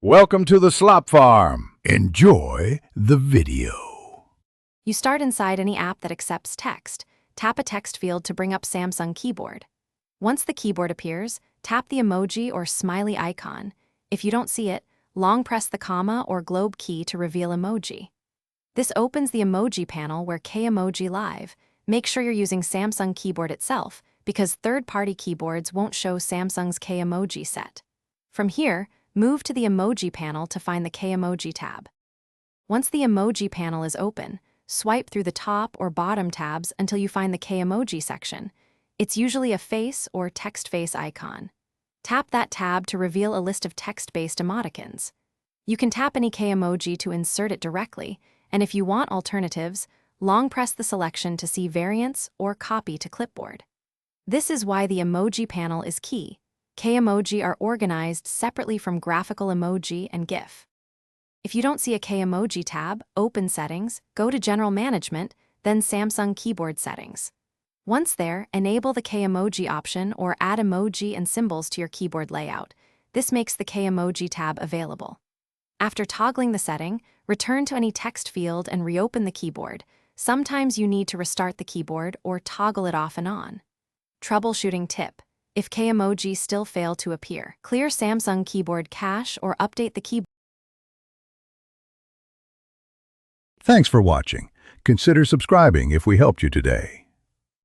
Welcome to the Slop Farm. Enjoy the video. You start inside any app that accepts text. Tap a text field to bring up Samsung Keyboard. Once the keyboard appears, tap the emoji or smiley icon. If you don't see it, long press the comma or globe key to reveal emoji. This opens the emoji panel where Kaomoji Live. Make sure you're using Samsung Keyboard itself, because third-party keyboards won't show Samsung's Kaomoji set. From here, move to the Emoji panel to find the Kaomoji tab. Once the Emoji panel is open, swipe through the top or bottom tabs until you find the Kaomoji section. It's usually a face or text face icon. Tap that tab to reveal a list of text-based emoticons. You can tap any Kaomoji to insert it directly, and if you want alternatives, long press the selection to see variants or copy to clipboard. This is why the Emoji panel is key. Kaomoji are organized separately from graphical emoji and GIF. If you don't see a Kaomoji tab, open Settings, go to General Management, then Samsung Keyboard Settings. Once there, enable the Kaomoji option or add emoji and symbols to your keyboard layout. This makes the Kaomoji tab available. After toggling the setting, return to any text field and reopen the keyboard. Sometimes you need to restart the keyboard or toggle it off and on. Troubleshooting tip. If Kaomoji still fail to appear, clear Samsung Keyboard cache or update the keyboard. Thanks for watching. Consider subscribing if we helped you today.